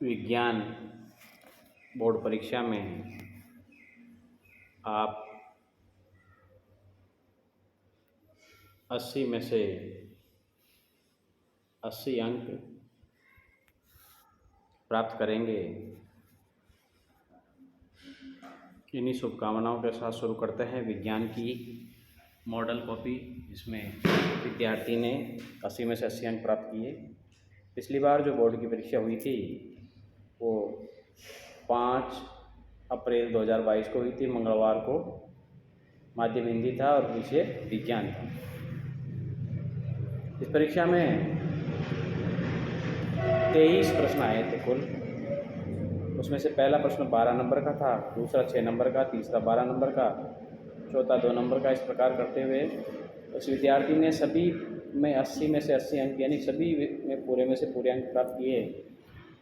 विज्ञान बोर्ड परीक्षा में आप 80 में से 80 अंक प्राप्त करेंगे। इन्हीं शुभकामनाओं के साथ शुरू करते हैं विज्ञान की मॉडल कॉपी, जिसमें विद्यार्थी ने 80 में से 80 अंक प्राप्त किए। पिछली बार जो बोर्ड की परीक्षा हुई थी वो 5 अप्रैल 2022 को हुई थी, मंगलवार को। माध्यम हिंदी था और विषय विज्ञान था। इस परीक्षा में 23 प्रश्न आए थे कुल। उसमें से पहला प्रश्न 12 नंबर का था, दूसरा 6 नंबर का, तीसरा 12 नंबर का, चौथा 2 नंबर का। इस प्रकार करते हुए उस विद्यार्थी ने सभी में 80 में से 80 अंक, यानी सभी में पूरे से अंक प्राप्त किए।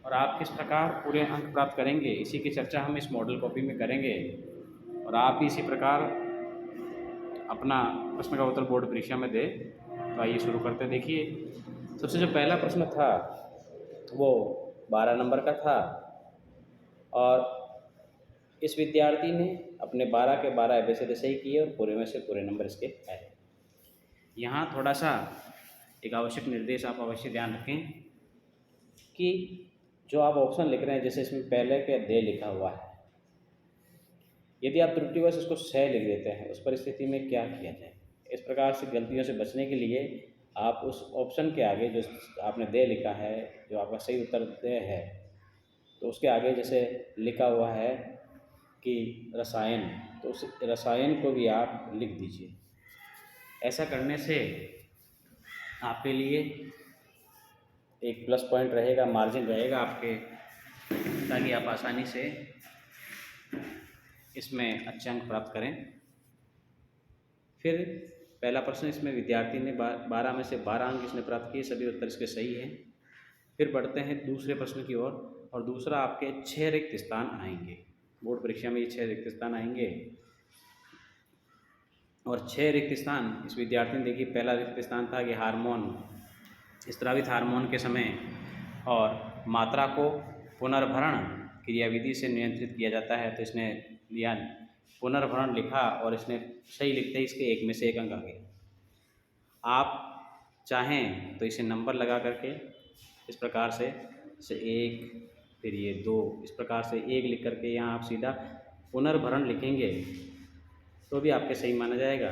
और आप किस प्रकार पूरे अंक प्राप्त करेंगे, इसी की चर्चा हम इस मॉडल कॉपी में करेंगे। और आप भी इसी प्रकार अपना प्रश्न का उत्तर बोर्ड परीक्षा में दें। तो आइए शुरू करते हैं। देखिए, सबसे जो पहला प्रश्न था वो 12 नंबर का था और इस विद्यार्थी ने अपने 12 के 12 एबीसीडी सही किए और पूरे में से पूरे नंबर इसके आए। यहाँ थोड़ा सा एक आवश्यक निर्देश आप अवश्य ध्यान रखें कि जो आप ऑप्शन लिख रहे हैं, जैसे इसमें पहले के दे लिखा हुआ है, यदि आप त्रुटिवश इसको सह लिख देते हैं, उस परिस्थिति में क्या किया जाए। इस प्रकार से गलतियों से बचने के लिए आप उस ऑप्शन के आगे जो आपने दे लिखा है, जो आपका सही उत्तर दे है, तो उसके आगे जैसे लिखा हुआ है कि रसायन, तो उस रसायन को भी आप लिख दीजिए। ऐसा करने से आपके लिए एक प्लस पॉइंट रहेगा, मार्जिन रहेगा आपके, ताकि आप आसानी से इसमें अच्छे अंक प्राप्त करें। फिर पहला प्रश्न, इसमें विद्यार्थी ने 12 में से 12 अंक इसने प्राप्त किए, सभी उत्तर इसके सही हैं। फिर बढ़ते हैं दूसरे प्रश्न की ओर, और दूसरा आपके 6 रिक्त स्थान आएंगे। बोर्ड परीक्षा में ये 6 रिक्त स्थान आएंगे। और 6 रिक्त स्थान इस विद्यार्थी ने, देखिए, पहला रिक्त स्थान था कि हार्मोन, स्रावित हार्मोन के समय और मात्रा को पुनर्भरण क्रियाविधि से नियंत्रित किया जाता है। तो इसने लिया पुनर्भरण लिखा और इसने सही लिखते ही इसके 1 में से 1 अंक आ गए। आप चाहें तो इसे नंबर लगा करके इस प्रकार से 1, फिर ये 2, इस प्रकार से 1 लिख करके यहाँ आप सीधा पुनर्भरण लिखेंगे तो भी आपके सही माना जाएगा।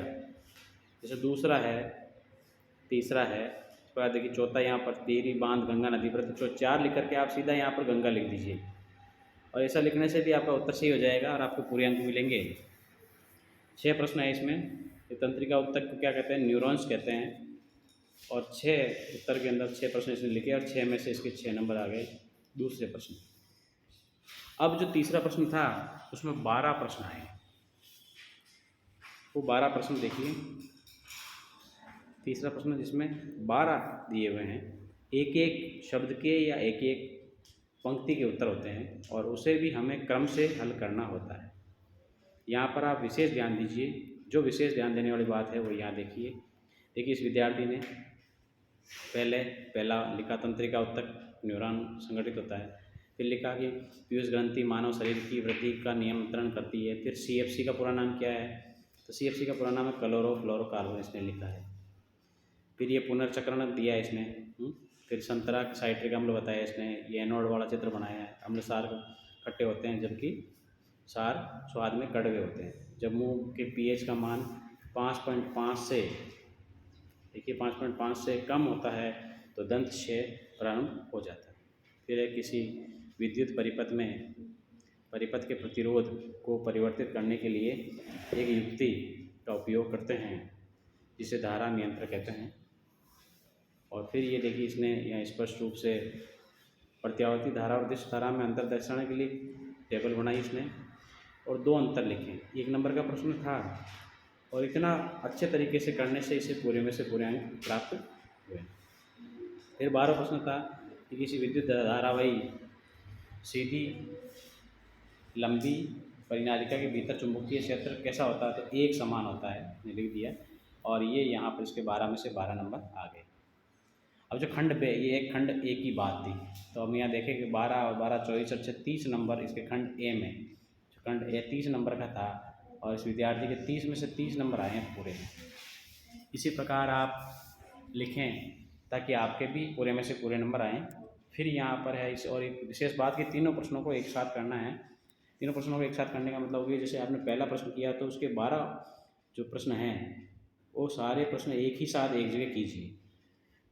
जैसे दूसरा है, तीसरा है, इसके बाद देखिए चौथा यहाँ पर टिहरी बांध गंगा नदी पर, तो 4 लिख करके आप सीधा यहाँ पर गंगा लिख दीजिए। और ऐसा लिखने से भी आपका उत्तर सही हो जाएगा और आपको पूरे अंक मिलेंगे। 6 प्रश्न है इसमें। ये तंत्रिका उत्तर को क्या कहते हैं, न्यूरॉन्स कहते हैं। और 6 उत्तर के अंदर 6 प्रश्न इसने लिखे और 6 में से इसके 6 नंबर आ गए दूसरे प्रश्न। अब जो तीसरा प्रश्न था उसमें 12 प्रश्न आए। वो 12 प्रश्न देखिए, तीसरा प्रश्न जिसमें 12 दिए हुए हैं, एक एक शब्द के या एक एक पंक्ति के उत्तर होते हैं और उसे भी हमें क्रम से हल करना होता है। यहाँ पर आप विशेष ध्यान दीजिए। जो विशेष ध्यान देने वाली बात है वो यहाँ देखिए। देखिए, इस विद्यार्थी ने पहला लिखा तंत्रिका उत्तक न्यूरॉन संगठित होता है। फिर लिखा कि पीयूष ग्रंथि मानव शरीर की वृद्धि का नियंत्रण करती है। फिर CFC का पूरा नाम क्या है, तो CFC का पूरा नाम है क्लोरोफ्लोरोकार्बन, इसने लिखा है। फिर ये पुनर्चक्रण दिया है इसने। फिर संतरा साइट्रिक अम्ल बताया इसने। ये एनोड वाला चित्र बनाया है। अम्ल सार खट्टे होते हैं जबकि सार स्वाद में कड़वे होते हैं। जब मुंह के pH का मान 5.5 से, देखिए 5.5 से कम होता है तो दंत क्षय प्रारंभ हो जाता है। फिर एक किसी विद्युत परिपथ के प्रतिरोध को परिवर्तित करने के लिए एक युक्ति का उपयोग करते हैं जिसे धारा नियंत्रक कहते हैं। और फिर ये देखिए, इसने यहाँ स्पष्ट रूप से प्रत्यावर्ती धारा और दिश धारा में अंतर दर्शाने के लिए टेबल बनाई इसने और 2 अंतर लिखे। 1 नंबर का प्रश्न था और इतना अच्छे तरीके से करने से इसे पूरे में से पूरे अंक प्राप्त हुए। फिर 12 प्रश्न था कि किसी विद्युत धारावाही सीधी लंबी परिनालिका के भीतर चुंबकीय क्षेत्र कैसा होता है, तो एक समान होता है, लिख दिया। और ये यहाँ पर इसके 12 में से 12 नंबर आ गए। अब जो खंड बे, ये एक खंड ए की बात थी, तो हम यहाँ देखें कि 12 और 12 24 और 30 नंबर इसके खंड ए में, जो खंड ए 30 नंबर का था और इस विद्यार्थी के 30 में से 30 नंबर आए हैं पूरे में। इसी प्रकार आप लिखें ताकि आपके भी पूरे में से पूरे नंबर आएँ। फिर यहाँ पर है इस और एक विशेष बात कि तीनों प्रश्नों को एक साथ करना है। तीनों प्रश्नों को एक साथ करने का मतलब ये, जैसे आपने पहला प्रश्न किया तो उसके 12 जो प्रश्न हैं वो सारे प्रश्न एक ही साथ एक जगह कीजिए।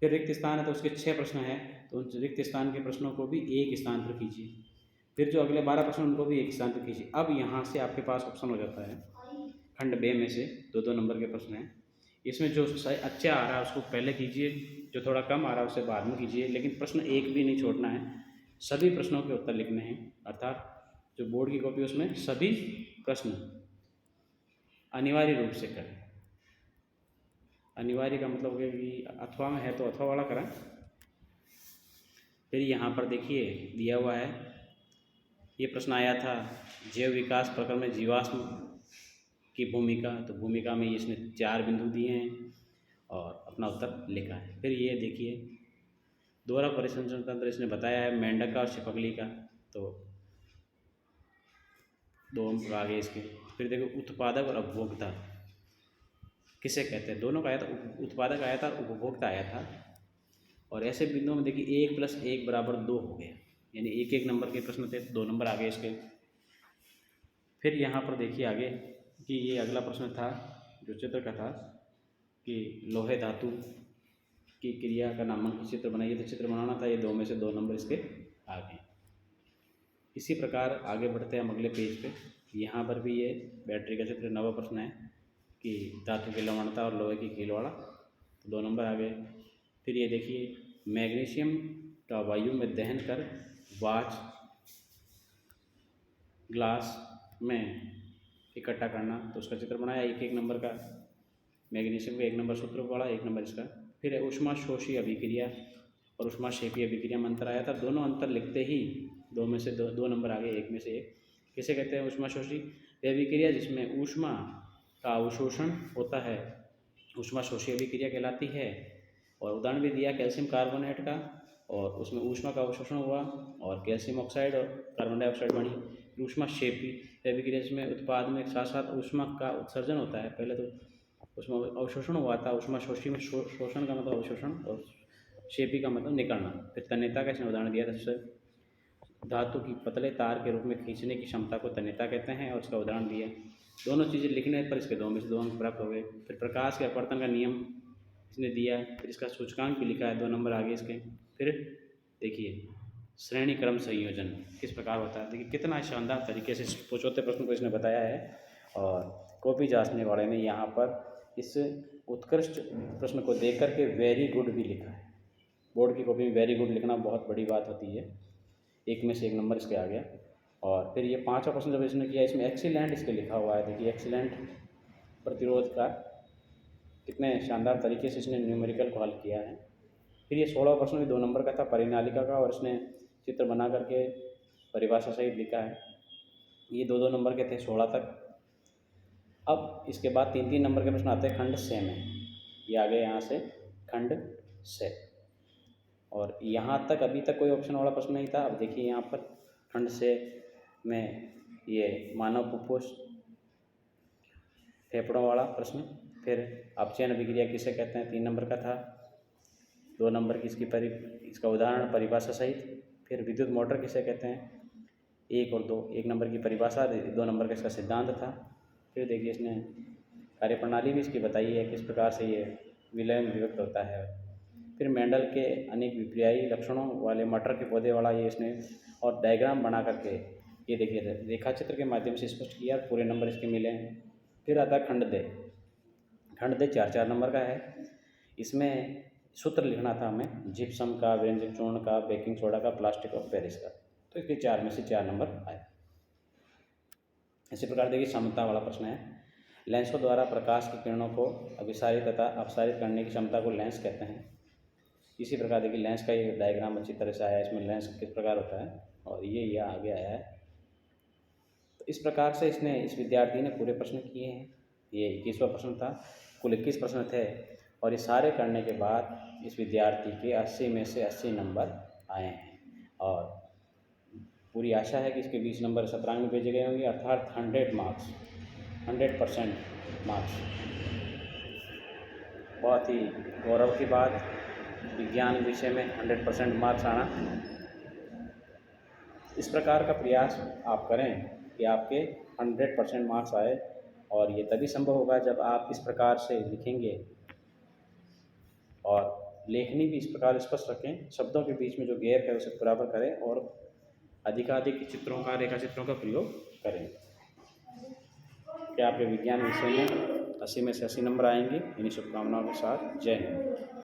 फिर रिक्त स्थान है तो उसके 6 प्रश्न हैं, तो उन रिक्त स्थान के प्रश्नों को भी एक स्थान पर कीजिए। फिर जो अगले 12 प्रश्न उनको भी एक स्थान पर कीजिए। अब यहाँ से आपके पास ऑप्शन हो जाता है खंड बे में से 2-2 नंबर के प्रश्न हैं। इसमें जो अच्छा आ रहा है उसको पहले कीजिए, जो थोड़ा कम आ रहा है उससे बाद में कीजिए, लेकिन प्रश्न एक भी नहीं छोड़ना है, सभी प्रश्नों के उत्तर लिखने हैं। अर्थात जो बोर्ड की कॉपी उसमें सभी प्रश्न अनिवार्य रूप से करें। अनिवार्य का मतलब है कि अथवा में है तो अथवा वाला करें। फिर यहाँ पर देखिए दिया हुआ है, ये प्रश्न आया था जैव विकास प्रक्रम में जीवाश्म की भूमिका, तो भूमिका में इसने 4 बिंदु दिए हैं और अपना उत्तर लिखा है। फिर ये देखिए दोहरा परिसंचरण तंत्र इसने बताया है मेंढक का और छिपकली का, तो 2 अंक आगे इसके। फिर देखो उत्पादक और उपभोक्ता किसे कहते हैं, दोनों का आया था, उत्पादक आया था और उपभोक्ता आया था। और ऐसे बिंदुओं में देखिए 1 + 1 = 2 हो गया, यानी 1-1 नंबर के प्रश्न थे, 2 नंबर आगे इसके। फिर यहाँ पर देखिए आगे कि ये अगला प्रश्न था जो चित्र का था कि लोहे धातु की क्रिया का नामांकित चित्र बनाइए, तो चित्र बनाना था, ये 2 में से 2 नंबर इसके आ गए। इसी प्रकार आगे बढ़ते हैं हम अगले पेज पे। यहाँ पर भी ये बैटरी का चित्र 9वां प्रश्न है कि धातु की लवणता और लोहे की कीलवाड़ा, तो 2 नंबर आ गए। फिर ये देखिए मैग्नीशियम का वायु में दहन कर वाच ग्लास में इकट्ठा करना, तो उसका चित्र बनाया 1-1 नंबर का। मैग्नीशियम का 1 नंबर सूत्र पड़ा, 1 नंबर इसका। फिर ऊष्मा शोषी अभिक्रिया और ऊष्मा क्षेपी अभिक्रिया में अंतर आया था, दोनों अंतर लिखते ही 2 में से 2 नंबर आगे, 1 में से 1। किसे कहते हैं ऊष्मा शोषी? वह अभिक्रिया जिसमें ऊष्मा का अवशोषण होता है, ऊष्मा शोषी अभिक्रिया कहलाती है। और उदाहरण भी दिया कैल्शियम कार्बोनेट का, और उसमें ऊष्मा का अवशोषण हुआ और कैल्शियम ऑक्साइड और कार्बन डाइऑक्साइड बनी। ऊष्मा क्षेपी अभिक्रिया जिसमें उत्पाद में साथ साथ ऊष्मा का उत्सर्जन होता है, पहले तो उसमें अवशोषण हुआ था। ऊष्मा शोषी में शोषण का मतलब अवशोषण और क्षेपी का मतलब निकलना। फिर तन्यता का इसने उदाहरण दिया था, धातु की पतले तार के रूप में खींचने की क्षमता को तन्यता कहते हैं, और उसका उदाहरण दिया। दोनों चीज़ें लिखने पर इसके 2 में से 2 अंक प्राप्त हो गए। फिर प्रकाश के अपवर्तन का नियम इसने दिया, फिर इसका सूचकांक भी लिखा है, 2 नंबर आगे इसके। फिर देखिए श्रेणी क्रम संयोजन किस प्रकार होता है, देखिए कितना शानदार तरीके से 75 प्रश्न को इसने बताया है। और कॉपी जांचने वाले ने यहाँ पर इस उत्कृष्ट प्रश्न को देख करके वेरी गुड भी लिखा है। बोर्ड की कॉपी में वेरी गुड लिखना बहुत बड़ी बात होती है। 1 में से 1 नंबर इसके आ गया। और फिर ये 5वां प्रश्न जब इसने किया, इसमें एक्सीलेंट इसके लिखा हुआ है, देखिए एक्सीलेंट प्रतिरोध का कितने शानदार तरीके से इसने न्यूमेरिकल को हल किया है। फिर ये 16वां प्रश्न भी 2 नंबर का था, परिनालिका का, और इसने चित्र बना करके परिभाषा सहित लिखा है। ये 2-2 नंबर के थे 16 तक। अब इसके बाद 3-3 नंबर के प्रश्न आते हैं खंड से में। ये आ गए यहाँ से खंड से, और यहाँ तक अभी तक कोई ऑप्शन वाला प्रश्न नहीं था। अब देखिए यहाँ पर खंड से में ये मानव फुफ्फुस फेफड़ों वाला प्रश्न। फिर अपचयन अभिक्रिया किसे कहते हैं, 3 नंबर का था, 2 नंबर की इसका उदाहरण परिभाषा सहित। फिर विद्युत मोटर किसे कहते हैं, 1 और 2, 1 नंबर की परिभाषा, 2 नंबर का इसका सिद्धांत था। फिर देखिए इसने कार्यप्रणाली भी इसकी बताई है, किस प्रकार से ये विलय में विभक्त होता है। फिर मेंडल के अनेक विपर्यायी लक्षणों वाले मटर के पौधे वाला ये इसने और डायग्राम बना करके ये देखिए रेखा चित्र के माध्यम से स्पष्ट किया, पूरे नंबर इसके मिले हैं। फिर आता है खंड दे। खंड दे 4-4 नंबर का है। इसमें सूत्र लिखना था हमें जिप्सम का, व्यंजक चूर्ण का, बेकिंग सोडा का, प्लास्टिक और पेरिस का, तो इसके 4 में से 4 नंबर आए। इसी प्रकार देखिए समता वाला प्रश्न है, लेंसों द्वारा प्रकाश की किरणों को अभिसारित तथा अपसारित करने की क्षमता को लेंस कहते हैं। इसी प्रकार देखिए लेंस का ये डायग्राम अच्छी तरह से आया है, इसमें लेंस किस प्रकार होता है, और ये आगे आया है। तो इस प्रकार से इस विद्यार्थी ने पूरे प्रश्न किए हैं। ये 21वां प्रश्न था। कुल 21 प्रश्न थे और ये सारे करने के बाद इस विद्यार्थी के 80 में से 80 नंबर आए हैं और पूरी आशा है कि इसके 20 नंबर सत्रांक में भेजे गए होंगे, अर्थात 100 मार्क्स, 100% मार्क्स। बहुत ही गौरव की बात, विज्ञान विषय में 100% मार्क्स आना। इस प्रकार का प्रयास आप करें कि आपके 100% मार्क्स आए, और ये तभी संभव होगा जब आप इस प्रकार से लिखेंगे और लेखनी भी इस प्रकार स्पष्ट रखें, शब्दों के बीच में जो गैप है उसे बराबर करें और अधिकाधिक चित्रों का, रेखा चित्रों का प्रयोग करें। क्या आपके विज्ञान विषय में 80 में से 80 नंबर आएंगे? इन्हीं शुभकामनाओं के साथ जय हिंद।